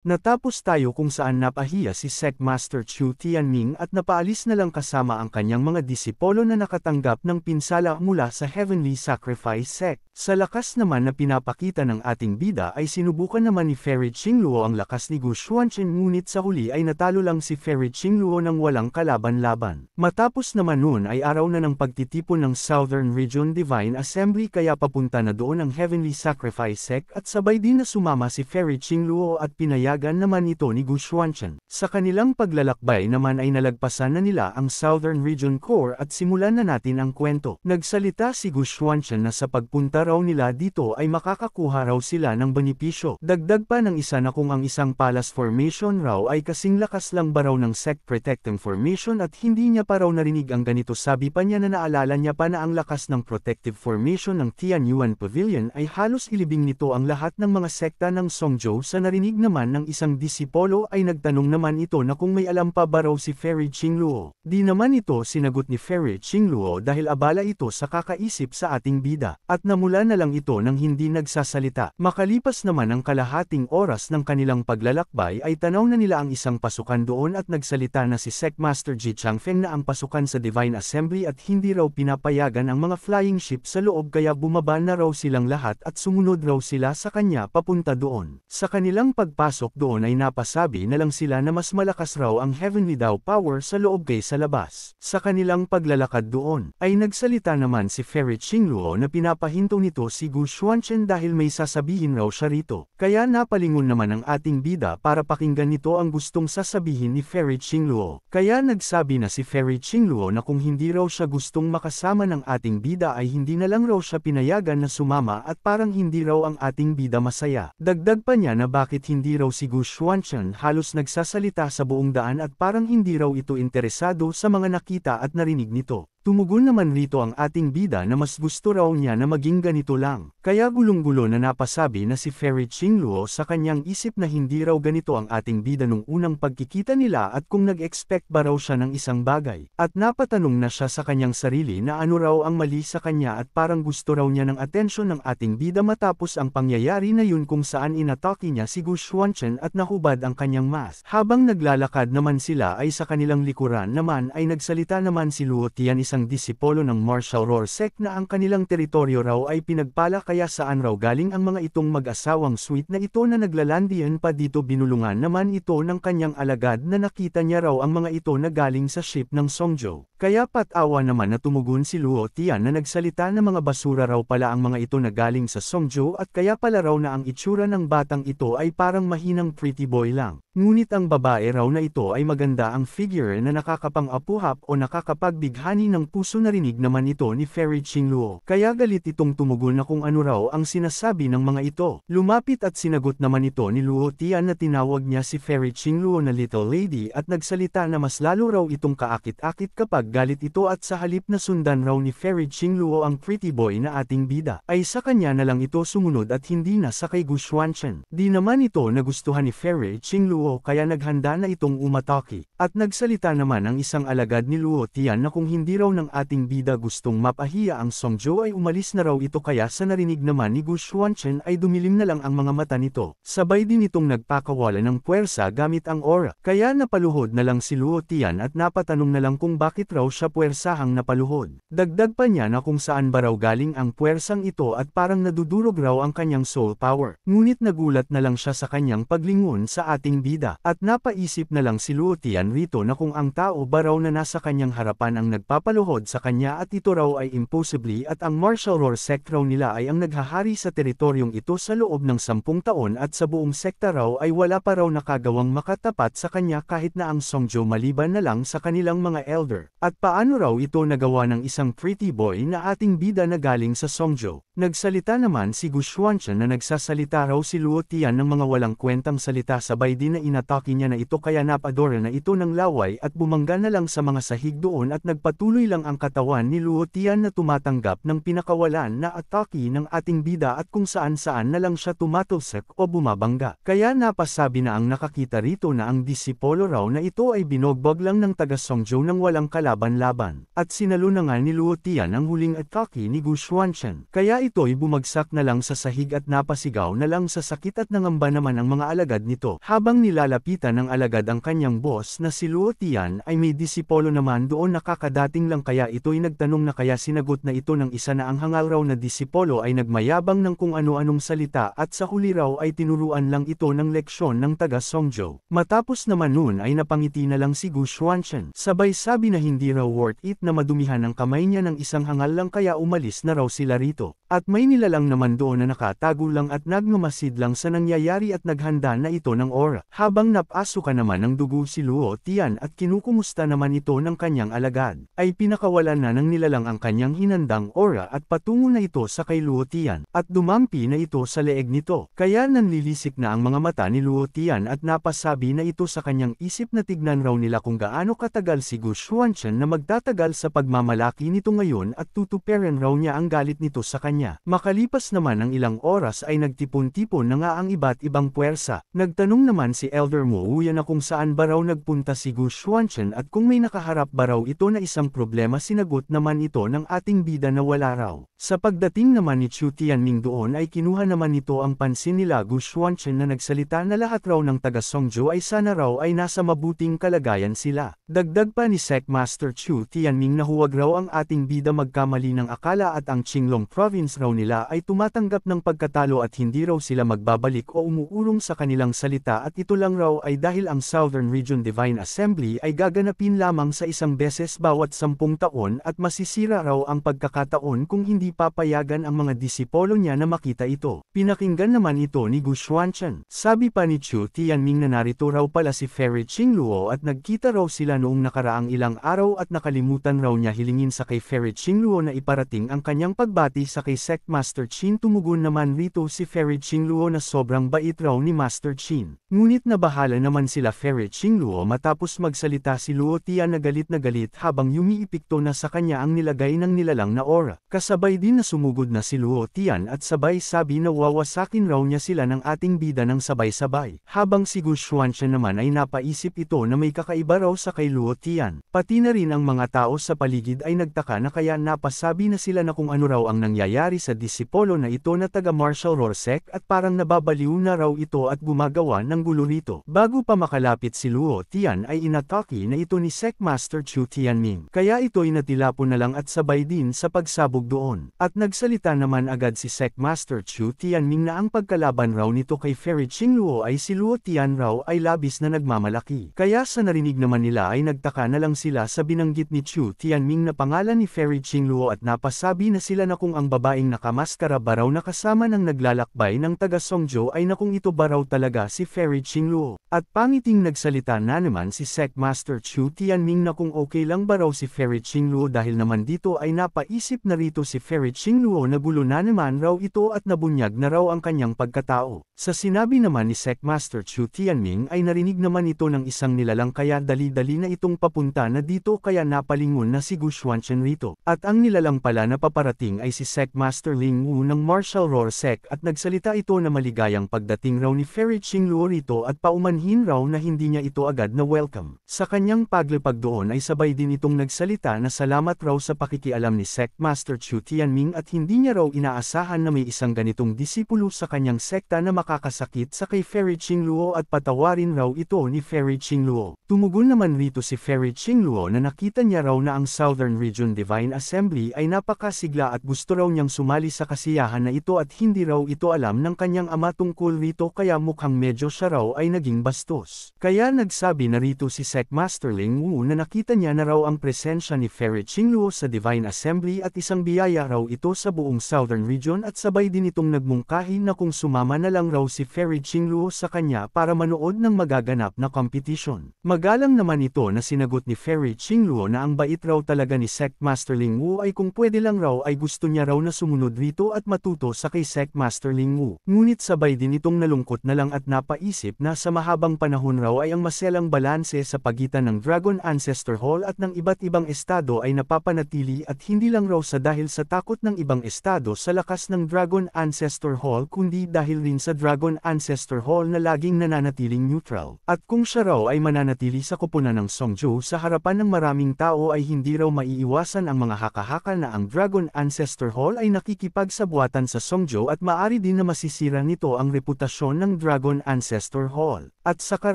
Natapos tayo kung saan napahiya si Sect Master Chu Tianming at napaalis na lang kasama ang kanyang mga disipolo na nakatanggap ng pinsala mula sa Heavenly Sacrifice Sect. Sa lakas naman na pinapakita ng ating bida ay sinubukan naman ni Fairy Qingluo ang lakas ni Gu Xuanchen ngunit sa huli ay natalo lang si Fairy Qingluo ng walang kalaban-laban. Matapos naman noon ay araw na ng pagtitipon ng Southern Region Divine Assembly kaya papunta na doon ang Heavenly Sacrifice Sect at sabay din na sumama si Fairy Qingluo at pinayagan naman ito ni Gu Xuanchen. Sa kanilang paglalakbay naman ay nalagpasan na nila ang Southern Region Core at simulan na natin ang kwento. Nagsalita si Gu Xuanchen na sa pagpunta raw nila dito ay makakakuha raw sila ng benepisyo. Dagdag pa ng isa na kung ang isang palace formation raw ay kasing lakas lang ba raw ng sect protecting formation at hindi niya pa raw narinig ang ganito. Sabi pa niya na naalala niya pa na ang lakas ng protective formation ng Tianyuan Pavilion ay halos ilibing nito ang lahat ng mga sekta ng Songzhou. Sa narinig naman ng isang disipolo ay nagtanong naman ito na kung may alam pa ba raw si Fairy Qingluo. Di naman ito sinagot ni Fairy Qingluo dahil abala ito sa kakaisip sa ating bida, at namula na lang ito nang hindi nagsasalita. Makalipas naman ang kalahating oras ng kanilang paglalakbay ay tanaw na nila ang isang pasukan doon at nagsalita na si Sect Master Ji Changfeng na ang pasukan sa Divine Assembly at hindi raw pinapayagan ang mga flying ship sa loob kaya bumaba na raw silang lahat at sumunod raw sila sa kanya papunta doon. Sa kanilang pagpasok doon ay napasabi na lang sila na mas malakas raw ang Heavenly Dao Power sa loob kaysa labas. Sa kanilang paglalakad doon ay nagsalita naman si Fairy Qingluo na pinapahinto nito si Gu Xuanchen dahil may sasabihin raw siya rito. Kaya napalingon naman ang ating bida para pakinggan nito ang gustong sasabihin ni Fairy Qingluo. Kaya nagsabi na si Fairy Qingluo na kung hindi raw siya gustong makasama ng ating bida ay hindi na lang raw siya pinayagan na sumama at parang hindi raw ang ating bida masaya. Dagdag pa niya na bakit hindi raw si Gu Xuanchen halos nagsasalita sa buong daan at parang hindi raw ito interesado sa mga nakita at narinig nito. Tumugon naman rito ang ating bida na mas gusto raw niya na maging ganito lang. Kaya gulong-gulo na napasabi na si Fairy Qingluo sa kanyang isip na hindi raw ganito ang ating bida nung unang pagkikita nila at kung nag-expect ba raw siya ng isang bagay. At napatanong na siya sa kanyang sarili na ano raw ang mali sa kanya at parang gusto raw niya ng atensyon ng ating bida matapos ang pangyayari na yun kung saan inatake niya si Gu Xuanchen at nahubad ang kanyang mask. Habang naglalakad naman sila ay sa kanilang likuran naman ay nagsalita naman si Luo Tian isang disipolo ng Martial Roar Sect na ang kanilang teritoryo raw ay pinagpala kaya saan raw galing ang mga itong mag-asawang sweet na ito na naglalandian pa dito. Binulungan naman ito ng kanyang alagad na nakita niya raw ang mga ito na galing sa ship ng Songzhou. Kaya patawa naman na tumugon si Luo Tian na nagsalita na mga basura raw pala ang mga ito na galing sa Songzhou at kaya pala raw na ang itsura ng batang ito ay parang mahinang pretty boy lang. Ngunit ang babae raw na ito ay maganda ang figure na nakakapang-apuhap o nakakapagbighani ng puso. Narinig naman ito ni Fairy Qingluo. Kaya galit itong tumugon na kung ano raw ang sinasabi ng mga ito. Lumapit at sinagot naman ito ni Luo Tian na tinawag niya si Fairy Qingluo na Little Lady at nagsalita na mas lalo raw itong kaakit-akit kapag galit ito at sa halip na sundan raw ni Fairy Qingluo ang pretty boy na ating bida, ay sa kanya na lang ito sumunod at hindi na sa kay Gu Xuanchen. Di naman ito nagustuhan ni Fairy Qingluo kaya naghanda na itong umatake. At nagsalita naman ang isang alagad ni Luo Tian na kung hindi raw ng ating bida gustong mapahiya ang Songzhou ay umalis na raw ito kaya sa narinig naman ni Gu Xuanchen ay dumilim na lang ang mga mata nito. Sabay din itong nagpakawala ng puwersa gamit ang aura. Kaya napaluhod na lang si Luo Tian at napatanong na lang kung bakit raw siya puwersahang napaluhod. Dagdag pa niya na kung saan ba raw galing ang puwersang ito at parang nadudurog raw ang kanyang soul power. Ngunit nagulat na lang siya sa kanyang paglingon sa ating bida. At napaisip na lang si Luo Tian rito na kung ang tao ba raw na nasa kanyang harapan ang nagpapaluhod sa kanya at ito raw ay impossibly at ang Martial Roar Sect raw nila ay ang naghahari sa teritoryong ito sa loob ng 10 taon at sa buong sekta raw ay wala pa raw nakagawang makatapat sa kanya kahit na ang Songzhou maliban na lang sa kanilang mga elder. At paano raw ito nagawa ng isang pretty boy na ating bida na galing sa Songzhou? Nagsalita naman si Gu Xuanchen na nagsasalita raw si Luo Tian ng mga walang kwentang salita sabay din na na inatake niya na ito kaya napadora na ito ng laway at bumangga na lang sa mga sahig doon at nagpatuloy lang ang katawan ni Luo Tian na tumatanggap ng pinakawalan na atake ng ating bida at kung saan-saan na lang siya tumatulsak o bumabangga. Kaya napasabi na ang nakakita rito na ang disipolo raw na ito ay binogbog lang ng taga Songzhou nang walang kalaban-laban. At sinalo na nga ni Luo Tian ang huling atake ni Gu Xuanchen. Kaya ito'y bumagsak na lang sa sahig at napasigaw na lang sa sakit at nangamba naman ang mga alagad nito. Habang nilalapitan ng alagad ang kanyang boss na si Luo Tian ay may disipolo naman doon nakakadating lang kaya ito'y nagtanong na kaya sinagot na ito ng isa na ang hangal raw na disipolo ay nagmayabang ng kung ano-anong salita at sa huli raw ay tinuruan lang ito ng leksyon ng taga Songzhou. Matapos naman nun ay napangiti na lang si Gu Xuanchen. Sabay sabi na hindi raw worth it na madumihan ang kamay niya ng isang hangal lang kaya umalis na raw sila rito. At may nilalang naman doon na nakatago lang at nagmamasid lang sa nangyayari at naghanda na ito ng aura. Habang napasukan naman ng dugo si Luo Tian at kinukumusta naman ito ng kanyang alagad, ay pinakawalan na ng nilalang ang kanyang hinandang aura at patungo na ito sa kay Luo Tian, at dumampi na ito sa leeg nito. Kaya nanlilisik na ang mga mata ni Luo Tian at napasabi na ito sa kanyang isip na tignan raw nila kung gaano katagal si Gu Xuanchen na magtatagal sa pagmamalaki nito ngayon at tutuperan raw niya ang galit nito sa kanya. Makalipas naman ng ilang oras ay nagtipon-tipon na nga ang iba't ibang puwersa. Nagtanong naman si Elder Mo Wuyan na kung saan ba raw nagpunta si Gu Xuanchen at kung may nakaharap ba raw ito na isang problema sinagot naman ito ng ating bida na wala raw. Sa pagdating naman ni Chu Tianming doon ay kinuha naman nito ang pansin nila Gu Xuanchen na nagsalita na lahat raw ng taga Songzhou ay sana raw ay nasa mabuting kalagayan sila. Dagdag pa ni Sec Master Chu Tianming na huwag raw ang ating bida magkamali ng akala at ang Qinglong Province raw nila ay tumatanggap ng pagkatalo at hindi raw sila magbabalik o umuurong sa kanilang salita at ito lang raw ay dahil ang Southern Region Divine Assembly ay gaganapin lamang sa isang beses bawat 10 taon at masisira raw ang pagkakataon kung hindi papayagan ang mga disipolo niya na makita ito. Pinakinggan naman ito ni Gu Xuanchen. Sabi pa ni Chu Tianming na narito raw pala si Fairy Qingluo at nagkita raw sila noong nakaraang ilang araw at nakalimutan raw niya hilingin sa kay Fairy Qingluo na iparating ang kanyang pagbati sa kay Sect Master Qin. Tumugon naman rito si Fairy Qingluo na sobrang bait raw ni Master Qin. Ngunit nabahala naman sila Fairy Qingluo matapos magsalita si Luo Tian na galit habang yumiipikto na sa kanya ang nilagay ng nilalang na aura. Kasabay din na sumugod na si Luo Tian at sabay sabi na wawasakin raw niya sila ng ating bida ng sabay-sabay. Habang si Gu Xuanchen naman ay napaisip ito na may kakaiba raw sa kay Luo Tian. Pati na rin ang mga tao sa paligid ay nagtaka na kaya napasabi na sila na kung ano raw ang nangyayari sa disipolo na ito na taga Martial Rorsec at parang nababaliw na raw ito at gumagawa ng gulo rito. Bago pa makalapit si Luo Tian ay inatake na ito ni Sec Master Chu Tianming. Kaya ito'y natilapon na lang at sabay din sa pagsabog doon. At nagsalita naman agad si Sec Master Chu Tianming na ang pagkalaban raw nito kay Fairy Qingluo ay si Luo Tian raw ay labis na nagmamalaki. Kaya sa narinig naman nila ay nagtaka na lang sila sa binanggit ni Chu Tianming na pangalan ni Fairy Qingluo at napasabi na sila na kung ang babaeng nakamaskara ba raw na kasama ng naglalakbay ng taga Songzhou ay na kung ito ba raw talaga si Fairy Qingluo. At pangiting nagsalita na naman si Sec Master Chu Tianming na kung okay lang ba raw si Fairy Qingluo dahil naman dito ay napaisip na rito si Fairy Qingluo na gulo na naman raw ito at nabunyag na raw ang kanyang pagkatao. Sa sinabi naman ni Sec Master Chu Tianming ay narinig naman ito ng isang nilalang kaya dali-dali na itong papunta na dito kaya napalingon na si Gu Xuanchen rito. At ang nilalang pala na paparating ay si Sec Master Ling Wu ng Martial Rorsec at nagsalita ito na maligayang pagdating raw ni Fairy Qingluo rito at paumanhin raw na hindi niya ito agad na welcome. Sa kanyang paglipag doon ay sabay din itong nagsalita na salamat raw sa pakikialam ni Sect Master Chu Tianming at hindi niya raw inaasahan na may isang ganitong disipulo sa kanyang sekta na makakasakit sa kay Fairy Qingluo at patawarin raw ito ni Fairy Qingluo. Tumugon naman rito si Fairy Qingluo na nakita niya raw na ang Southern Region Divine Assembly ay napakasigla at gusto raw niyang sumali sa kasiyahan na ito at hindi raw ito alam ng kanyang ama tungkol rito kaya mukhang medyo siya raw ay naging bastos. Kaya nagsabi na rito si Sec Master Ling Wu na nakita niya na raw ang presensya ni Fairy Qingluo sa Divine Assembly at isang biyaya raw ito sa buong Southern Region at sabay din itong nagmungkahi na kung sumama na lang raw si Fairy Qingluo sa kanya para manood ng magaganap na competition. Magalang naman ito na sinagot ni Fairy Qingluo na ang bait raw talaga ni Sect Master Ling Wu ay kung pwede lang raw ay gusto niya raw na sumunod rito at matuto sa kay Sect Master Ling Wu. Ngunit sabay din itong nalungkot na lang at napaisip na sa mahabang panahon raw ay ang maselang balanse sa pagitan ng Dragon Ancestor Hall at ng iba't ibang estado ay napapanatili at hindi lang raw sa dahil sa takot ng ibang estado sa lakas ng Dragon Ancestor Hall kundi dahil rin sa Dragon Ancestor Hall na laging nananatiling neutral. At kung siya raw ay mananatili sa koponan ng Songzhou sa harapan ng maraming tao ay hindi raw maiiwasan ang mga haka-haka na ang Dragon Ancestor Hall ay nakikipagsabuatan sa Songzhou at maari din na masisira nito ang reputasyon ng Dragon Ancestor Hall. At saka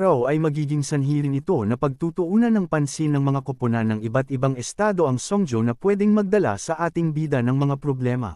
raw ay magiging sanhi rin ito na pagtutuunan ng pansin ng mga koponan ng iba't ibang estado ang Songzhou na pwedeng magdala sa ating bida ng mga problema.